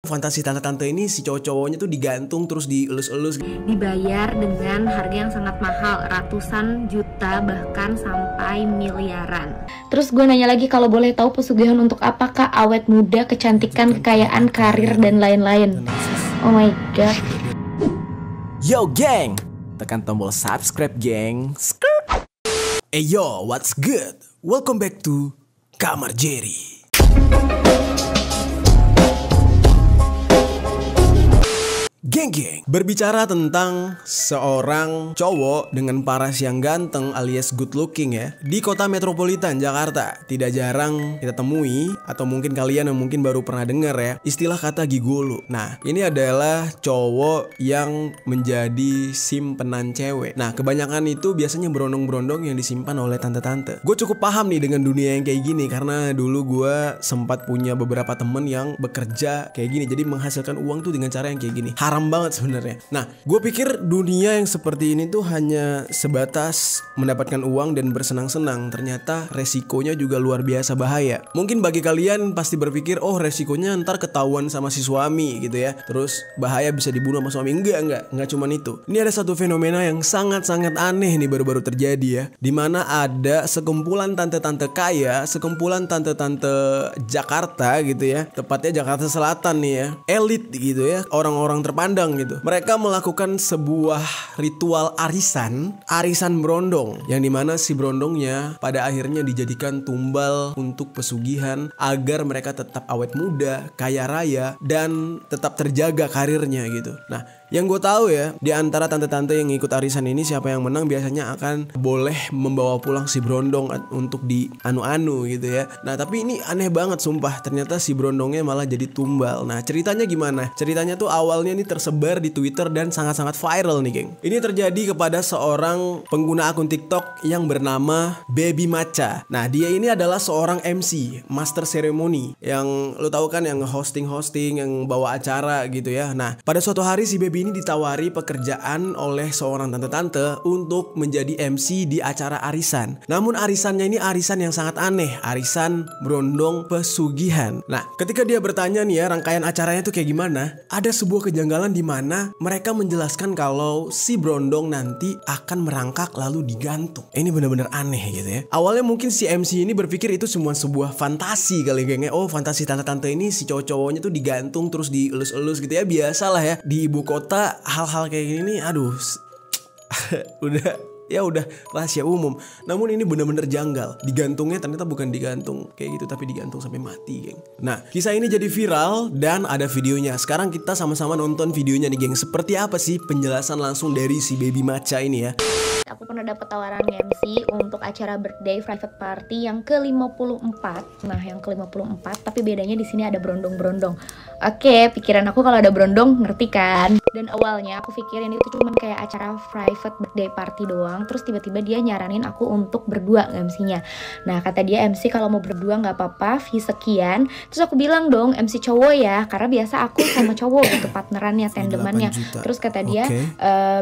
Fantasi tante-tante ini si cowok-cowoknya tuh digantung terus dielus-elus. Dibayar dengan harga yang sangat mahal, ratusan juta bahkan sampai miliaran. Terus gue nanya lagi, kalau boleh tahu pesugihan untuk apakah? Awet muda, kecantikan, kekayaan, karir, dan lain-lain. Oh my god. Yo geng, tekan tombol subscribe geng. Hey yo, what's good? Welcome back to Kamar Jerry. Geng, berbicara tentang seorang cowok dengan paras yang ganteng alias good looking ya, di kota metropolitan Jakarta. Tidak jarang kita temui, atau mungkin kalian yang mungkin baru pernah dengar ya, istilah kata gigolo. Nah, ini adalah cowok yang menjadi simpenan cewek. Nah, kebanyakan itu biasanya berondong-berondong yang disimpan oleh tante-tante. Gue cukup paham nih dengan dunia yang kayak gini, karena dulu gue sempat punya beberapa temen yang bekerja kayak gini. Jadi menghasilkan uang tuh dengan cara yang kayak gini. Haram banget sebenarnya. Nah, gue pikir dunia yang seperti ini tuh hanya sebatas mendapatkan uang dan bersenang-senang. Ternyata resikonya juga luar biasa bahaya. Mungkin bagi kalian pasti berpikir, oh resikonya ntar ketahuan sama si suami gitu ya, terus bahaya bisa dibunuh sama suami. Enggak cuman itu. Ini ada satu fenomena yang sangat-sangat aneh nih baru-baru terjadi ya, dimana ada sekumpulan tante-tante kaya, sekumpulan tante-tante Jakarta gitu ya, tepatnya Jakarta Selatan nih ya, elit gitu ya, orang-orang terpandang gitu. Mereka melakukan sebuah ritual arisan berondong, yang dimana si berondongnya pada akhirnya dijadikan tumbal untuk pesugihan agar mereka tetap awet muda, kaya raya, dan tetap terjaga karirnya gitu. Nah, yang gue tahu ya, di antara tante-tante yang ikut arisan ini, siapa yang menang biasanya akan boleh membawa pulang si berondong untuk di anu-anu gitu ya. Nah, tapi ini aneh banget sumpah, ternyata si berondongnya malah jadi tumbal. Nah, ceritanya gimana? Ceritanya tuh awalnya nih tersebar di Twitter dan sangat-sangat viral nih geng. Ini terjadi kepada seorang pengguna akun TikTok yang bernama Baby Matcha. Nah, dia ini adalah seorang MC, master ceremony, yang lo tahu kan, yang hosting, yang bawa acara gitu ya. Nah, pada suatu hari si Baby ini ditawari pekerjaan oleh seorang tante-tante untuk menjadi MC di acara arisan. Namun arisannya ini arisan yang sangat aneh, arisan berondong pesugihan. Nah, ketika dia bertanya nih ya, rangkaian acaranya tuh kayak gimana, ada sebuah kejanggalan di mana mereka menjelaskan kalau si berondong nanti akan merangkak lalu digantung. Ini benar-benar aneh gitu ya. Awalnya mungkin si MC ini berpikir itu semua sebuah fantasi kali gengnya. Oh, fantasi tante-tante ini si cowok-cowoknya tuh digantung terus dielus-elus gitu ya. Biasalah ya di ibu kota hal-hal kayak gini nih, aduh udah rahasia umum. Namun ini benar-benar janggal. Digantungnya ternyata bukan digantung kayak gitu, tapi digantung sampai mati, geng. Nah, kisah ini jadi viral dan ada videonya. Sekarang kita sama-sama nonton videonya nih, geng. Seperti apa sih penjelasan langsung dari si Baby Matcha ini ya. Aku pernah dapat tawaran MC untuk acara birthday private party yang ke-54. Nah, yang ke-54, tapi bedanya di sini ada berondong-berondong. Oke, pikiran aku kalau ada berondong ngerti kan? Dan awalnya aku pikirin itu cuma kayak acara private birthday party doang. Terus tiba-tiba dia nyaranin aku untuk berdua MC-nya. Nah, kata dia MC kalau mau berdua nggak apa-apa, fee sekian. Terus aku bilang dong MC cowok ya, karena biasa aku sama cowok gitu partnerannya, tandemannya. Terus kata dia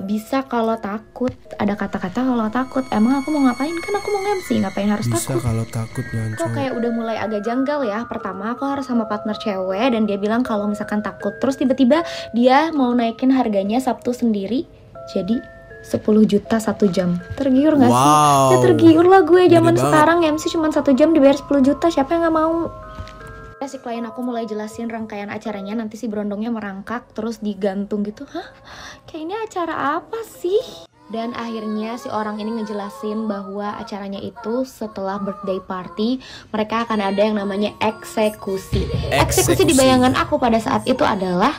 bisa kalau takut. Ada kata-kata kalau takut. Emang aku mau ngapain? Kan aku mau MC, ngapain harus bisa takut? Kalau takut nyanco. Kok kayak udah mulai agak janggal ya. Pertama aku harus sama partner cewek dan dia bilang kalau misalkan takut. Terus tiba-tiba dia mau naikin harganya Sabtu sendiri jadi 10 juta 1 jam. Tergiur gak sih? Ya tergiur lah gue. Zaman sekarang MC cuma 1 jam dibayar 10 juta. Siapa yang gak mau? Si klien aku mulai jelasin rangkaian acaranya. Nanti si berondongnya merangkak terus digantung gitu. Hah? Kayak ini acara apa sih? Dan akhirnya si orang ini ngejelasin bahwa acaranya itu setelah birthday party mereka akan ada yang namanya eksekusi. Eksekusi di bayangan aku pada saat itu adalah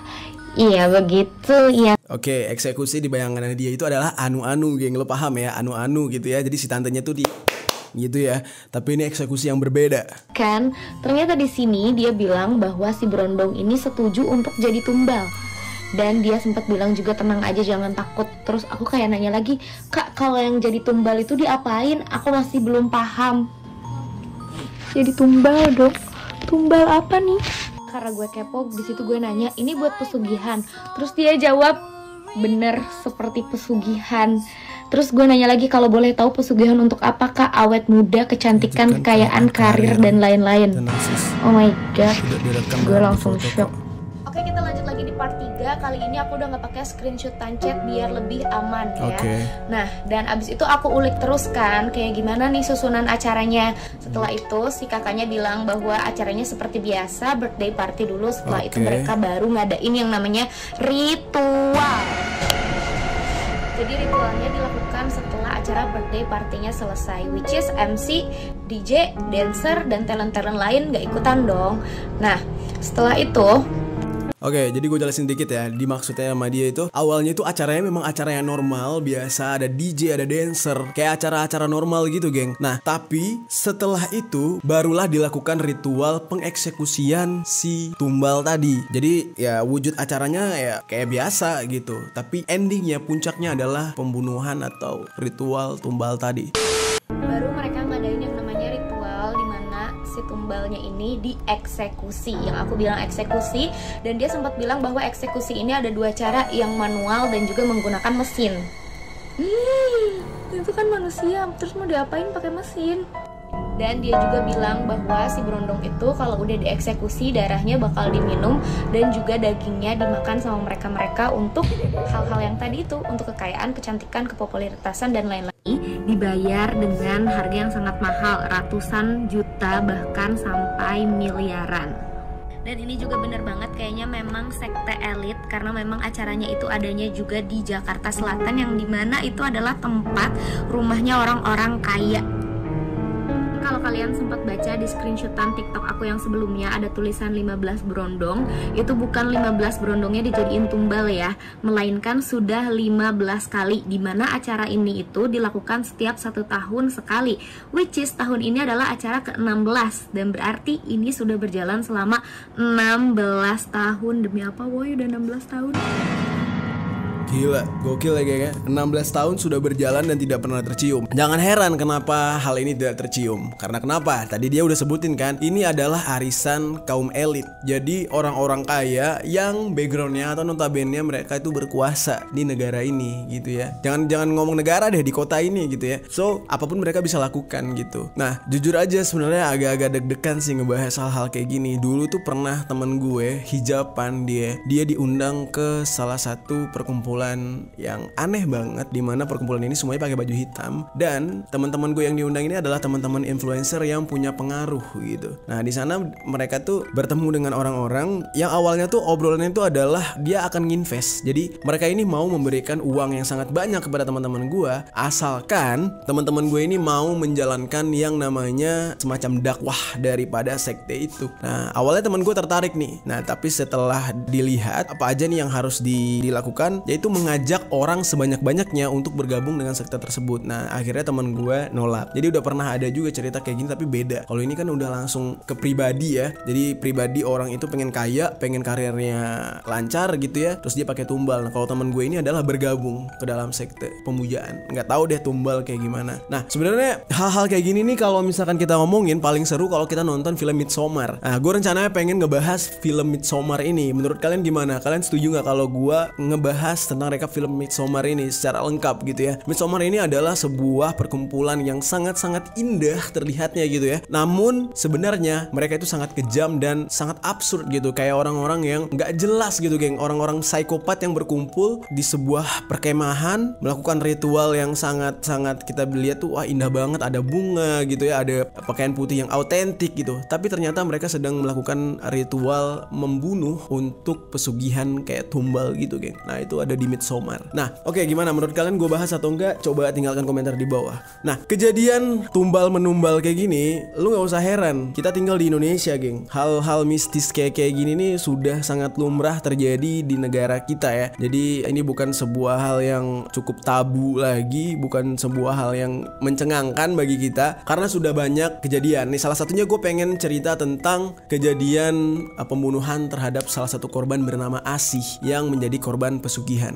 iya begitu ya. Oke, eksekusi di bayangan dia itu adalah anu-anu, geng. Lo paham ya, anu-anu gitu ya. Jadi si tantenya tuh di gitu ya. Tapi ini eksekusi yang berbeda. Kan, ternyata di sini dia bilang bahwa si berondong ini setuju untuk jadi tumbal. Dan dia sempat bilang juga tenang aja jangan takut. Terus aku kayak nanya lagi, Kak kalau yang jadi tumbal itu diapain? Aku masih belum paham. Jadi tumbal dok, tumbal apa nih? Karena gue kepo, di situ gue nanya ini buat pesugihan. Terus dia jawab bener seperti pesugihan. Terus gue nanya lagi kalau boleh tahu pesugihan untuk apakah? Awet muda, kecantikan, kekayaan, karir, dan lain-lain. Oh my god, gue langsung shock. Oke, kita lanjut lagi di part 3. Kali ini aku udah nggak pakai screenshotan chat biar lebih aman ya. Nah, dan abis itu aku ulik terus kan kayak gimana nih susunan acaranya. Setelah itu si kakaknya bilang bahwa acaranya seperti biasa, birthday party dulu. Setelah itu mereka baru ngadain yang namanya ritual. Jadi ritualnya dilakukan setelah acara birthday partinya selesai, which is MC, DJ, dancer, dan talent-talent lain gak ikutan dong. Nah, setelah itu Oke, jadi gue jelasin dikit ya. Dimaksudnya sama dia itu awalnya itu acaranya memang acara yang normal, biasa ada DJ, ada dancer, kayak acara-acara normal gitu, geng. Nah, tapi setelah itu barulah dilakukan ritual pengeksekusian si tumbal tadi. Jadi ya wujud acaranya ya kayak biasa gitu, tapi endingnya puncaknya adalah pembunuhan atau ritual tumbal tadi. Baru mereka ngadain yang namanya ritual di mana si tumbalnya ini dieksekusi. Yang aku bilang eksekusi, dan dia sempat bilang bahwa eksekusi ini ada 2 cara, yang manual dan juga menggunakan mesin. Itu kan manusia, terus mau diapain pakai mesin? Dan dia juga bilang bahwa si berondong itu kalau udah dieksekusi darahnya bakal diminum dan juga dagingnya dimakan sama mereka-mereka untuk hal-hal yang tadi itu, untuk kekayaan, kecantikan, kepopuleritasan dan lain-lain. Dibayar dengan harga yang sangat mahal, ratusan juta bahkan sampai miliaran. Dan ini juga bener banget kayaknya memang sekte elit, karena memang acaranya itu adanya juga di Jakarta Selatan, yang dimana itu adalah tempat rumahnya orang-orang kaya. Kalau kalian sempat baca di screenshotan TikTok aku yang sebelumnya ada tulisan 15 berondong, itu bukan 15 berondongnya dijadiin tumbal ya, melainkan sudah 15 kali, dimana acara ini itu dilakukan setiap 1 tahun sekali, which is tahun ini adalah acara ke-16, dan berarti ini sudah berjalan selama 16 tahun. Demi apa woy, udah 16 tahun. Gila, gokil ya kayaknya. 16 tahun sudah berjalan dan tidak pernah tercium. Jangan heran kenapa hal ini tidak tercium. Karena kenapa? Tadi dia udah sebutin kan, ini adalah arisan kaum elit. Jadi orang-orang kaya yang backgroundnya atau notabene mereka itu berkuasa di negara ini gitu ya. Jangan ngomong negara deh, di kota ini gitu ya. So, apapun mereka bisa lakukan gitu. Nah, jujur aja sebenarnya agak-agak deg-degan sih ngebahas hal-hal kayak gini. Dulu tuh pernah temen gue, hijaban dia diundang ke salah satu perkumpulan yang aneh banget, dimana perkumpulan ini semuanya pakai baju hitam, dan teman-teman gue yang diundang ini adalah teman-teman influencer yang punya pengaruh gitu. Nah, di sana mereka tuh bertemu dengan orang-orang yang awalnya tuh obrolannya itu adalah dia akan nginvest. Jadi mereka ini mau memberikan uang yang sangat banyak kepada teman-teman gue, asalkan teman-teman gue ini mau menjalankan yang namanya semacam dakwah daripada sekte itu. Nah, awalnya teman gue tertarik nih. Nah, tapi setelah dilihat apa aja nih yang harus dilakukan, yaitu mengajak orang sebanyak-banyaknya untuk bergabung dengan sekte tersebut. Nah, akhirnya teman gue nolak. Jadi udah pernah ada juga cerita kayak gini, tapi beda. Kalau ini kan udah langsung ke pribadi ya. Jadi pribadi orang itu pengen kaya, pengen karirnya lancar gitu ya, terus dia pakai tumbal. Nah, kalau teman gue ini adalah bergabung ke dalam sekte pemujaan. Nggak tahu deh tumbal kayak gimana. Nah, sebenarnya hal-hal kayak gini nih kalau misalkan kita ngomongin paling seru kalau kita nonton film Midsommar. Nah, gue rencananya pengen ngebahas film Midsommar ini. Menurut kalian gimana? Kalian setuju nggak kalau gue ngebahas tentang rekap film Midsommar ini secara lengkap gitu ya? Midsommar ini adalah sebuah perkumpulan yang sangat-sangat indah terlihatnya gitu ya. Namun sebenarnya mereka itu sangat kejam dan sangat absurd gitu, kayak orang-orang yang nggak jelas gitu, geng. Orang-orang psikopat yang berkumpul di sebuah perkemahan melakukan ritual yang sangat-sangat kita lihat tuh wah indah banget, ada bunga gitu ya, ada pakaian putih yang autentik gitu. Tapi ternyata mereka sedang melakukan ritual membunuh untuk pesugihan kayak tumbal gitu, geng. Nah, itu ada di Midsommar. Nah, oke, gimana menurut kalian gue bahas atau enggak? Coba tinggalkan komentar di bawah. Nah, kejadian tumbal menumbal kayak gini, lu gak usah heran. Kita tinggal di Indonesia, geng. Hal-hal mistis kayak gini nih sudah sangat lumrah terjadi di negara kita ya. Jadi ini bukan sebuah hal yang cukup tabu lagi, bukan sebuah hal yang mencengangkan bagi kita, karena sudah banyak kejadian. Nih, salah satunya gue pengen cerita tentang kejadian pembunuhan terhadap salah satu korban bernama Asih yang menjadi korban pesugihan.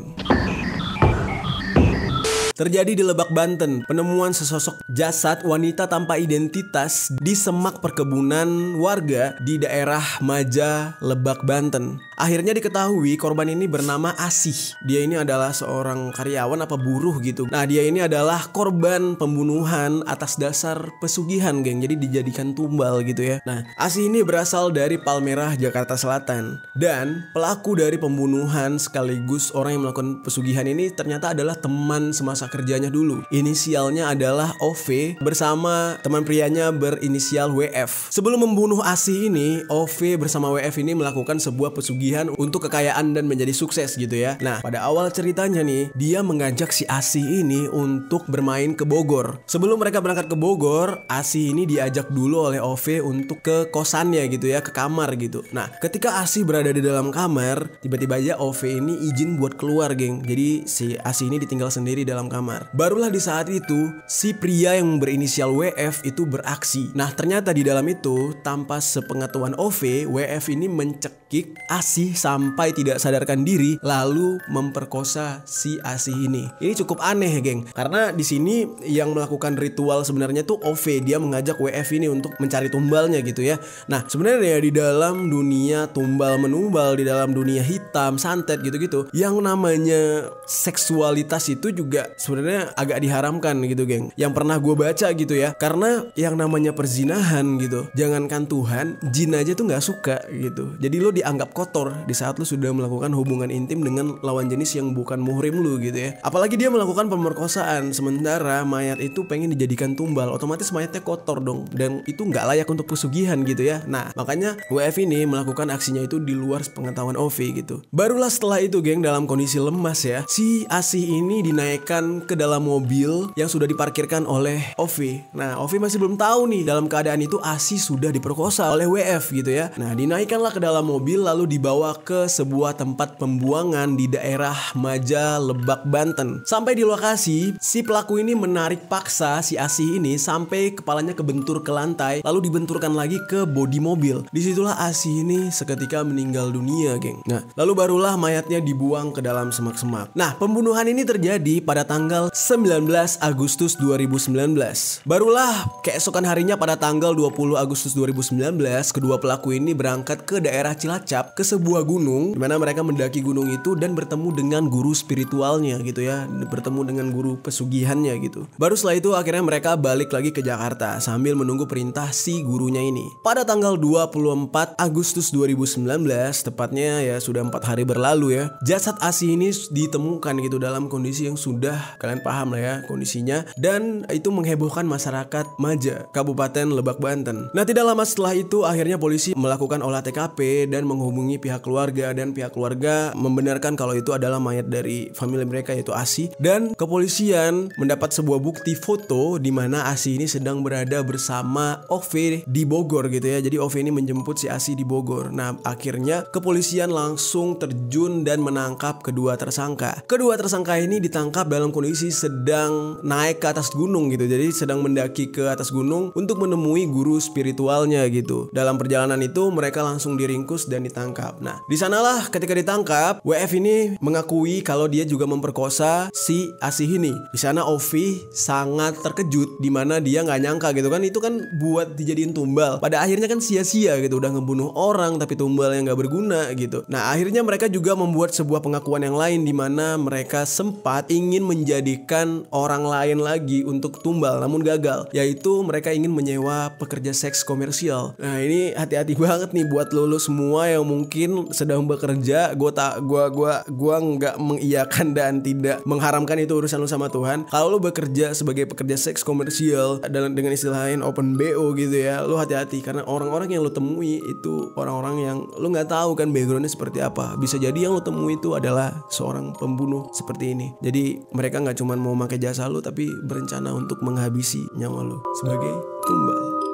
terjadi di Lebak, Banten. Penemuan sesosok jasad wanita tanpa identitas di semak perkebunan warga di daerah Maja, Lebak, Banten. Akhirnya diketahui korban ini bernama Asih. Dia ini adalah seorang karyawan apa buruh gitu. Nah, dia ini adalah korban pembunuhan atas dasar pesugihan, geng. Jadi dijadikan tumbal gitu ya. Nah, Asih ini berasal dari Palmerah, Jakarta Selatan. Dan pelaku dari pembunuhan sekaligus orang yang melakukan pesugihan ini ternyata adalah teman semasa kerjanya dulu. Inisialnya adalah OV bersama teman prianya berinisial WF. Sebelum membunuh Asih ini, OV bersama WF ini melakukan sebuah pesugihan untuk kekayaan dan menjadi sukses gitu ya. Nah, pada awal ceritanya nih, dia mengajak si Asih ini untuk bermain ke Bogor. Sebelum mereka berangkat ke Bogor, Asih ini diajak dulu oleh OV untuk ke kosannya gitu ya, ke kamar gitu. Nah, ketika Asih berada di dalam kamar, tiba-tiba aja OV ini izin buat keluar, geng. Jadi si Asih ini ditinggal sendiri dalam kamar. Barulah di saat itu, si pria yang berinisial WF itu beraksi. Nah, ternyata di dalam itu, tanpa sepengetahuan OV, WF ini mencekik Asih sampai tidak sadarkan diri, lalu memperkosa si Asih ini. Ini cukup aneh, geng, karena di sini yang melakukan ritual sebenarnya tuh OV. Dia mengajak WF ini untuk mencari tumbalnya gitu ya. Nah, sebenarnya di dalam dunia tumbal menumbal, di dalam dunia hitam, santet gitu-gitu, yang namanya seksualitas itu juga sebenarnya agak diharamkan gitu, geng. Yang pernah gue baca gitu ya, karena yang namanya perzinahan gitu, jangankan Tuhan, jin aja tuh nggak suka gitu. Jadi lo dianggap kotor di saat lu sudah melakukan hubungan intim dengan lawan jenis yang bukan muhrim lu gitu ya. Apalagi dia melakukan pemerkosaan, sementara mayat itu pengen dijadikan tumbal, otomatis mayatnya kotor dong, dan itu nggak layak untuk pesugihan gitu ya. Nah, makanya WF ini melakukan aksinya itu di luar pengetahuan OV gitu. Barulah setelah itu, geng, dalam kondisi lemas ya, si Asih ini dinaikkan ke dalam mobil yang sudah diparkirkan oleh OV. Nah, OV masih belum tahu nih, dalam keadaan itu Asih sudah diperkosa oleh WF gitu ya. Nah, dinaikkanlah ke dalam mobil lalu dibawa ke sebuah tempat pembuangan di daerah Maja, Lebak, Banten. Sampai di lokasi, si pelaku ini menarik paksa si Asih ini sampai kepalanya kebentur ke lantai, lalu dibenturkan lagi ke bodi mobil. Disitulah Asih ini seketika meninggal dunia, geng. Nah, lalu barulah mayatnya dibuang ke dalam semak-semak. Nah, pembunuhan ini terjadi pada tanggal 19 Agustus 2019. Barulah keesokan harinya pada tanggal 20 Agustus 2019, kedua pelaku ini berangkat ke daerah Cilacap, ke sebuah gunung, dimana mereka mendaki gunung itu dan bertemu dengan guru spiritualnya gitu ya, bertemu dengan guru pesugihannya gitu. Baru setelah itu akhirnya mereka balik lagi ke Jakarta sambil menunggu perintah si gurunya ini. Pada tanggal 24 Agustus 2019, tepatnya ya sudah 4 hari berlalu ya, jasad Asih ini ditemukan gitu dalam kondisi yang sudah kalian paham lah ya kondisinya, dan itu menghebohkan masyarakat Maja, Kabupaten Lebak, Banten. Nah, tidak lama setelah itu akhirnya polisi melakukan olah TKP dan menghubungi pihak keluarga, dan pihak keluarga membenarkan kalau itu adalah mayat dari famili mereka yaitu Asih, dan kepolisian mendapat sebuah bukti foto di mana Asih ini sedang berada bersama OV di Bogor gitu ya. Jadi OV ini menjemput si Asih di Bogor. Nah, akhirnya kepolisian langsung terjun dan menangkap kedua tersangka. Kedua tersangka ini ditangkap dalam kondisi sedang naik ke atas gunung gitu. Jadi sedang mendaki ke atas gunung untuk menemui guru spiritualnya gitu. Dalam perjalanan itu mereka langsung diringkus dan ditangkap. Nah, di sanalah ketika ditangkap, WF ini mengakui kalau dia juga memperkosa si Asih ini. Di sana Ovi sangat terkejut, di mana dia nggak nyangka gitu kan, itu kan buat dijadiin tumbal. Pada akhirnya kan sia-sia gitu, udah ngebunuh orang tapi tumbal yang nggak berguna gitu. Nah, akhirnya mereka juga membuat sebuah pengakuan yang lain, di mana mereka sempat ingin menjadikan orang lain lagi untuk tumbal, namun gagal. Yaitu mereka ingin menyewa pekerja seks komersial. Nah, ini hati-hati banget nih buat lo semua yang mungkin sedang bekerja. Gua nggak mengiyakan dan tidak mengharamkan, itu urusan lo sama Tuhan. Kalau lo bekerja sebagai pekerja seks komersial dan dengan istilah lain open BO gitu ya, lo hati-hati karena orang-orang yang lo temui itu orang-orang yang lo nggak tahu kan backgroundnya seperti apa. Bisa jadi yang lo temui itu adalah seorang pembunuh seperti ini. Jadi mereka nggak cuma mau pakai jasa lo, tapi berencana untuk menghabisi nyawa lo sebagai tumbal.